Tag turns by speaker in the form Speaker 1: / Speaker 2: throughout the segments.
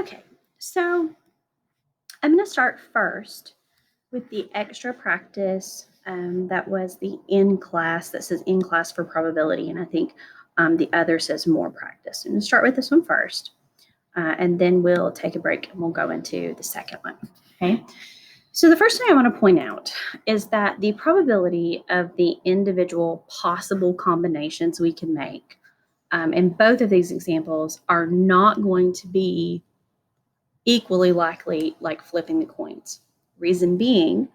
Speaker 1: Okay, so I'm going to start first with the extra practice that was the in class, that says in class for probability, and I think the other says more practice. I'm going to start with this one first, and then we'll take a break and we'll go into the second one. Okay. So the first thing I want to point out is that the probability of the individual possible combinations we can make in both of these examples are not going to be equally likely like flipping the coins. Reason being,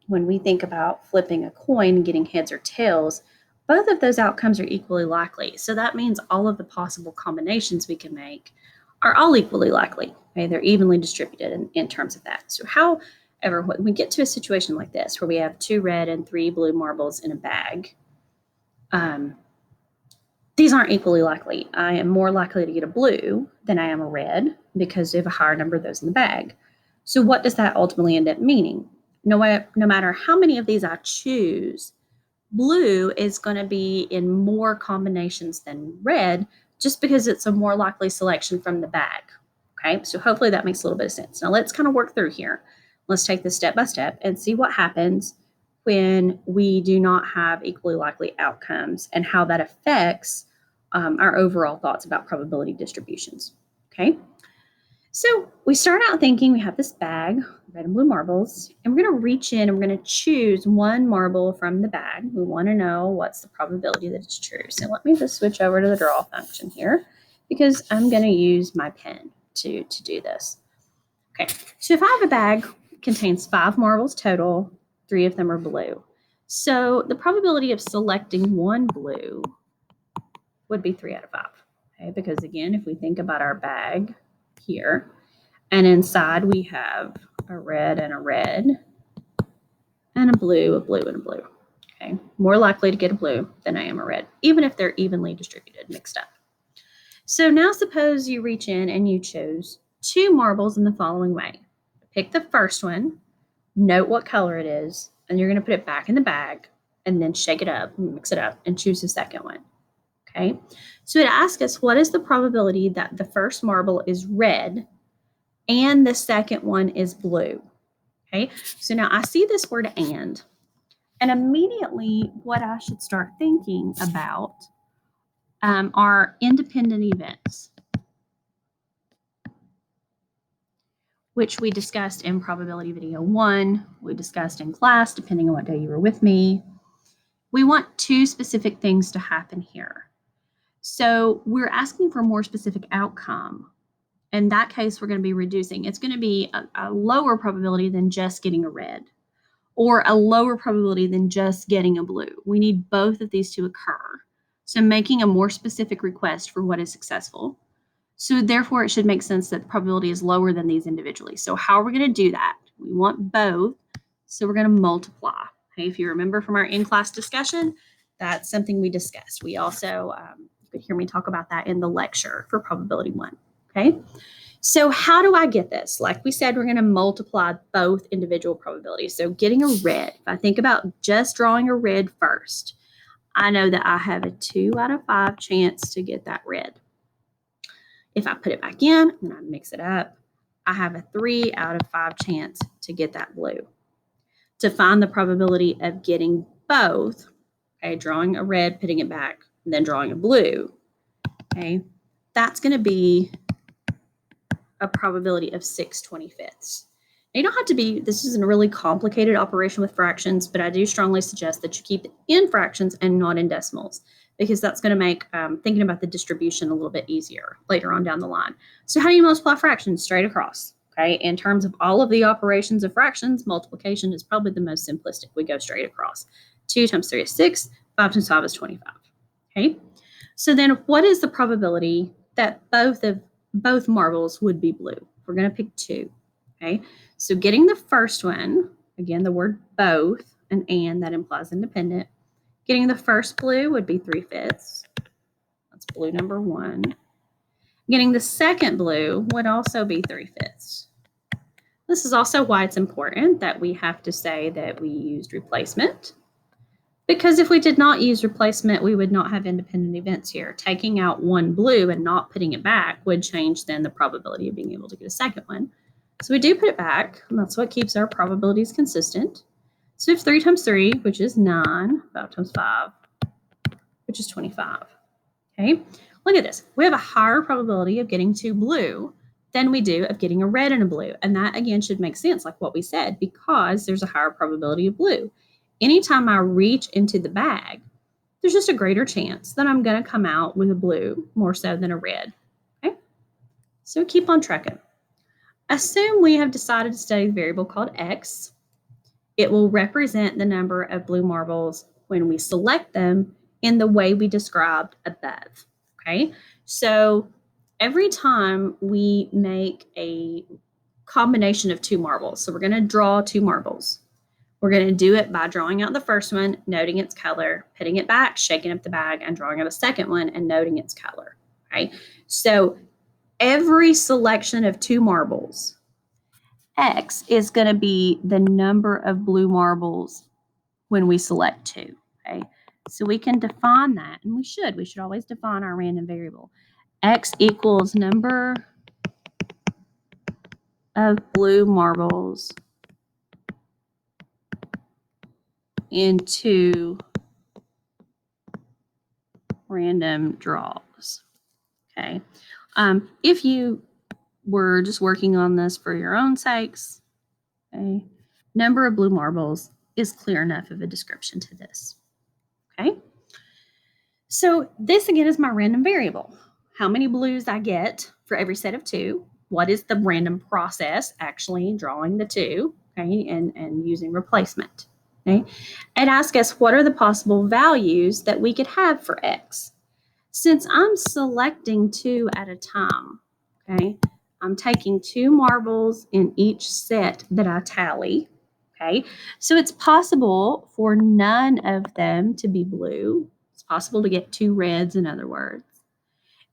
Speaker 1: when we think about flipping a coin and getting heads or tails, both of those outcomes are equally likely. So that means all of the possible combinations we can make are all equally likely. Okay? They're evenly distributed in terms of that. So however, when we get to a situation like this, where we have 2 red and 3 blue marbles in a bag, these aren't equally likely. I am more likely to get a blue than I am a red because we have a higher number of those in the bag. So what does that ultimately end up meaning? No matter how many of these I choose, blue is going to be in more combinations than red just because it's a more likely selection from the bag. Okay, so hopefully that makes a little bit of sense. Now let's kind of work through here. Let's take this step by step and see what happens when we do not have equally likely outcomes and how that affects our overall thoughts about probability distributions. Okay, so we start out thinking we have this bag, red and blue marbles, and we're going to reach in and we're going to choose one marble from the bag. We want to know what's the probability that it's true. So let me just switch over to the draw function here because I'm going to use my pen to do this. Okay, so if I have a bag, it contains 5 marbles total, 3 of them are blue. So the probability of selecting one blue would be 3 out of 5. Okay, because again, if we think about our bag here, and inside we have a red and a red, and a blue, and a blue. Okay, more likely to get a blue than I am a red, even if they're evenly distributed, mixed up. So now suppose you reach in and you choose 2 marbles in the following way. Pick the first one, note what color it is, and you're going to put it back in the bag, and then shake it up, mix it up, and choose the second one. Okay, so it asks us what is the probability that the first marble is red and the second one is blue. Okay, so now I see this word and immediately what I should start thinking about are independent events, which we discussed in probability video 1, we discussed in class, depending on what day you were with me. We want 2 specific things to happen here. So we're asking for a more specific outcome. In that case, we're going to be reducing. It's going to be a lower probability than just getting a red, or a lower probability than just getting a blue. We need both of these to occur. So making a more specific request for what is successful. So therefore, it should make sense that the probability is lower than these individually. So how are we going to do that? We want both, so we're going to multiply. Okay, if you remember from our in-class discussion, that's something we discussed. We also, you could hear me talk about that in the lecture for probability 1. Okay, so how do I get this? Like we said, we're going to multiply both individual probabilities. So getting a red, if I think about just drawing a red first, I know that I have a 2 out of 5 chance to get that red. If I put it back in and I mix it up, I have a 3 out of 5 chance to get that blue. To find the probability of getting both, okay, drawing a red, putting it back, and then drawing a blue, okay, that's going to be a probability of 6/25. You don't have to be, this isn't a really complicated operation with fractions, but I do strongly suggest that you keep it in fractions and not in decimals, because that's going to make thinking about the distribution a little bit easier later on down the line. So how do you multiply fractions? Straight across. Okay, in terms of all of the operations of fractions, multiplication is probably the most simplistic. We go straight across. 2 times 3 is 6, 5 times 5 is 25. Okay, so then what is the probability that both marbles would be blue? We're going to pick 2. Okay, so getting the first one, again, the word both, and that implies independent. Getting the first blue would be 3/5. That's blue number 1. Getting the second blue would also be 3/5. This is also why it's important that we have to say that we used replacement. Because if we did not use replacement, we would not have independent events here. Taking out one blue and not putting it back would change then the probability of being able to get a second one. So we do put it back, and that's what keeps our probabilities consistent. So we have 3 times 3, which is 9, 5 times 5, which is 25. Okay, look at this. We have a higher probability of getting 2 blue than we do of getting a red and a blue. And that, again, should make sense, like what we said, because there's a higher probability of blue. Anytime I reach into the bag, there's just a greater chance that I'm going to come out with a blue more so than a red. Okay, so keep on tracking. Assume we have decided to study the variable called x. It will represent the number of blue marbles when we select them in the way we described above. Okay, so every time we make a combination of 2 marbles, so we're going to draw 2 marbles. We're going to do it by drawing out the first one, noting its color, putting it back, shaking up the bag, and drawing out a second one and noting its color. Okay, so every selection of 2 marbles, x is going to be the number of blue marbles when we select 2. Okay, so we can define that, and we should always define our random variable. X equals number of blue marbles in 2 random draws. Okay, if you were just working on this for your own sakes, okay, number of blue marbles is clear enough of a description to this. Okay, so this again is my random variable. How many blues I get for every set of 2. What is the random process actually drawing the 2, okay, and using replacement. Okay, it asks us what are the possible values that we could have for x. Since I'm selecting 2 at a time, okay, I'm taking 2 marbles in each set that I tally, okay, so it's possible for none of them to be blue. It's possible to get 2 reds, in other words.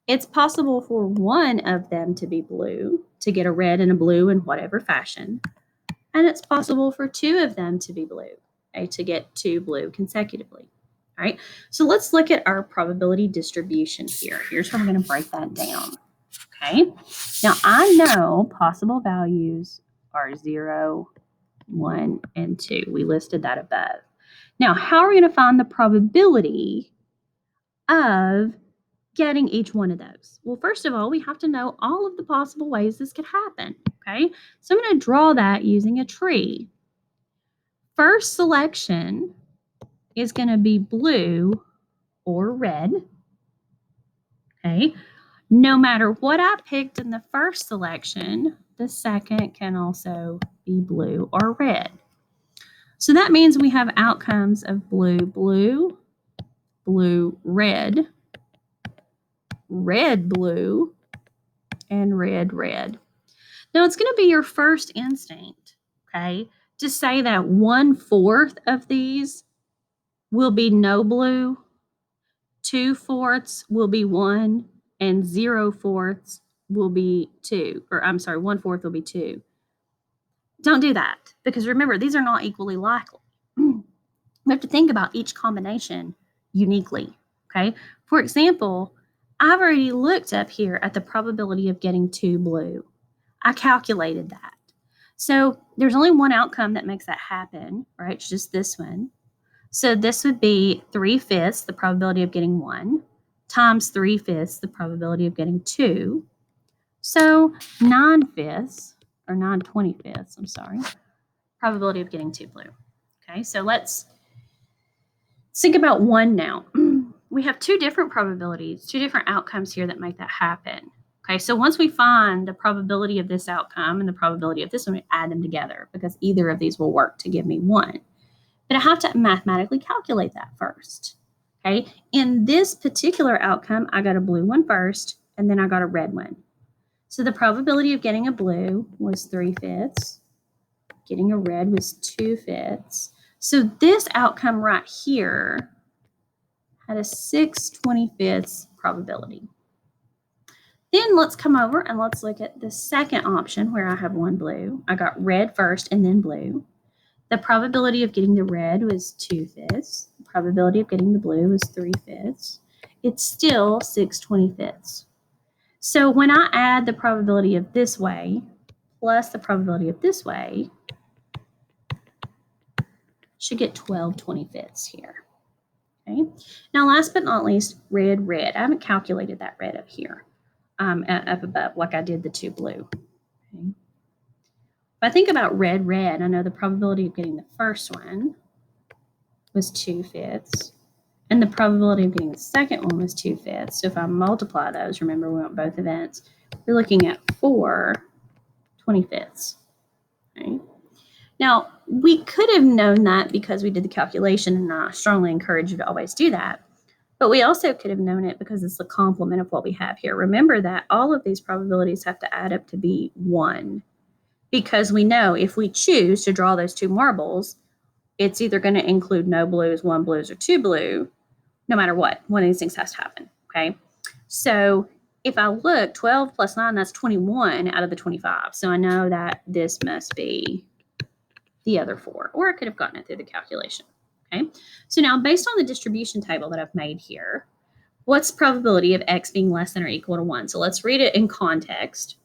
Speaker 1: It's possible for one of them to be blue, to get a red and a blue in whatever fashion. And it's possible for 2 of them to be blue, okay, to get 2 blue consecutively. All right, so let's look at our probability distribution here. Here's how we're going to break that down. Okay, now I know possible values are 0, 1, and 2. We listed that above. Now, how are we going to find the probability of getting each one of those? Well, first of all, we have to know all of the possible ways this could happen. Okay, so I'm going to draw that using a tree. First selection is going to be blue or red. Okay, no matter what I picked in the first selection, the second can also be blue or red. So that means we have outcomes of blue, blue, blue, red, red, blue, and red, red. Now it's going to be your first instinct, okay, to say that 1/4 of these will be no blue, 2/4 will be 1, and 0/4 will be 2. Or I'm sorry, 1/4 will be 2. Don't do that, because remember, these are not equally likely. We have to think about each combination uniquely, okay? For example, I've already looked up here at the probability of getting 2 blue. I calculated that. So there's only one outcome that makes that happen, right? It's just this one. So this would be 3/5, the probability of getting 1, times 3/5, the probability of getting 2. So 9/5, or 9/25, I'm sorry, probability of getting 2 blue. Okay, so let's think about 1 now. We have 2 different probabilities, 2 different outcomes here that make that happen. Okay, so once we find the probability of this outcome and the probability of this one, we add them together because either of these will work to give me 1. But I have to mathematically calculate that first. Okay, in this particular outcome, I got a blue one first, and then I got a red one. So the probability of getting a blue was 3/5. Getting a red was 2/5. So this outcome right here had a 6/25 probability. Then let's come over and let's look at the second option where I have 1 blue. I got red first and then blue. The probability of getting the red was 2/5. The probability of getting the blue is 3/5. It's still 6/25. So when I add the probability of this way plus the probability of this way, should get 12/25 here. Okay. Now, last but not least, red. I haven't calculated that red up here, up above, like I did the 2 blue. Okay. If I think about red, I know the probability of getting the first one was 2/5, and the probability of getting the second one was 2/5. So if I multiply those, remember we want both events, we're looking at 4/25. Okay. Now, we could have known that because we did the calculation, and I strongly encourage you to always do that. But we also could have known it because it's the complement of what we have here. Remember that all of these probabilities have to add up to be 1, because we know if we choose to draw those 2 marbles, it's either going to include no blues, 1 blues, or 2 blue. No matter what, one of these things has to happen. Okay. So if I look, 12 plus 9, that's 21 out of the 25. So I know that this must be the other 4, or I could have gotten it through the calculation. Okay. So now, based on the distribution table that I've made here, what's the probability of x being less than or equal to 1? So let's read it in context.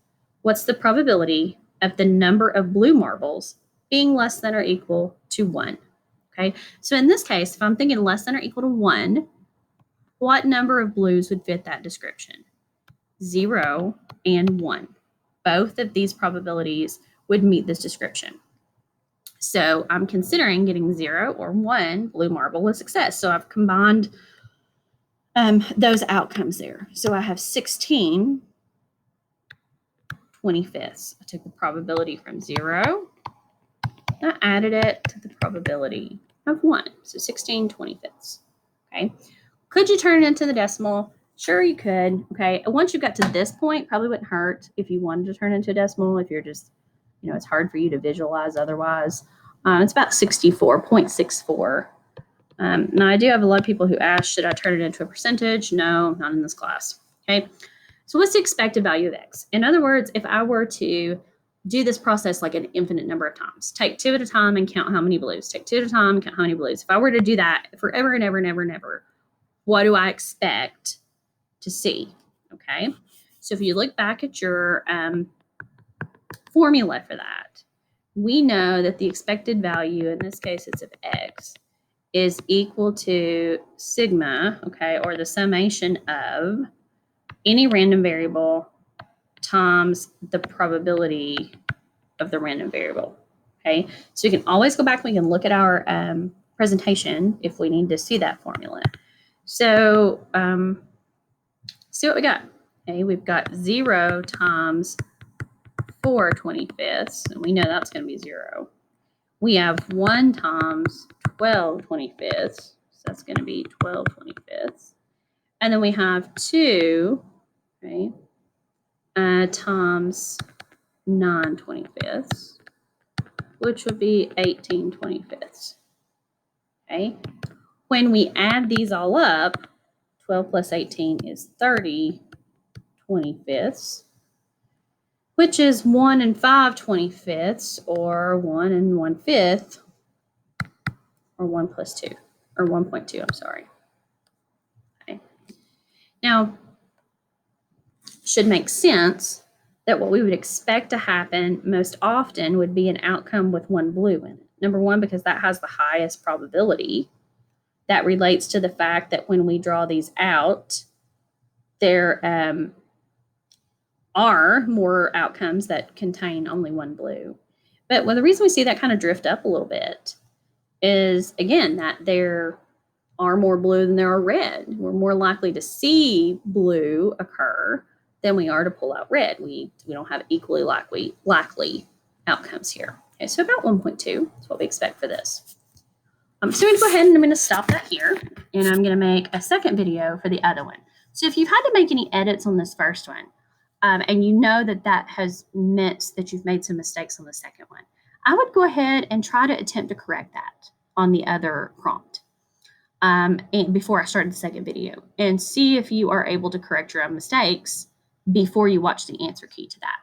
Speaker 1: What's the probability of the number of blue marbles being less than or equal to 1? Okay. So in this case, if I'm thinking less than or equal to 1, what number of blues would fit that description? 0 and 1. Both of these probabilities would meet this description. So I'm considering getting 0 or 1 blue marble with success. So I've combined those outcomes there. So I have 16/25. I took the probability from 0. I added it to the probability of 1. So 16/25. Okay. Could you turn it into the decimal? Sure, you could. Okay. And once you got to this point, probably wouldn't hurt if you wanted to turn it into a decimal, if you're just, it's hard for you to visualize otherwise. It's about 64.64. Now, I do have a lot of people who ask, should I turn it into a percentage? No, not in this class. Okay. So what's the expected value of x? In other words, if I were to do this process like an infinite number of times, take 2 at a time and count how many blues, take 2 at a time and count how many blues. If I were to do that forever and ever and ever and ever, what do I expect to see? Okay. So if you look back at your formula for that, we know that the expected value, in this case it's of x, is equal to sigma, okay, or the summation of any random variable times the probability of the random variable. Okay, so you can always go back and we can look at our presentation if we need to see that formula. So see what we got. Okay, we've got 0 times 4/25, and we know that's going to be 0. We have 1 times 12/25, so that's going to be 12/25. And then we have 2, okay, times 9/25, which would be 18/25. Okay. When we add these all up, 12 plus 18 is 30/25, which is 1 and 5/25, or 1 and 1/5, or 1 plus 2, or 1.2, I'm sorry. Okay. Now, should make sense that what we would expect to happen most often would be an outcome with 1 blue in it. Number one, because that has the highest probability. That relates to the fact that when we draw these out, there are more outcomes that contain only 1 blue. But the reason we see that kind of drift up a little bit is, again, that there are more blue than there are red. We're more likely to see blue occur than we are to pull out red. We don't have equally likely outcomes here. Okay, so about 1.2 is what we expect for this. So I'm going to go ahead and I'm going to stop that here, and I'm going to make a second video for the other one. So if you've had to make any edits on this first one, and you know that has meant that you've made some mistakes on the second one, I would go ahead and try to attempt to correct that on the other prompt and before I started the second video, and see if you are able to correct your own mistakes before you watch the answer key to that.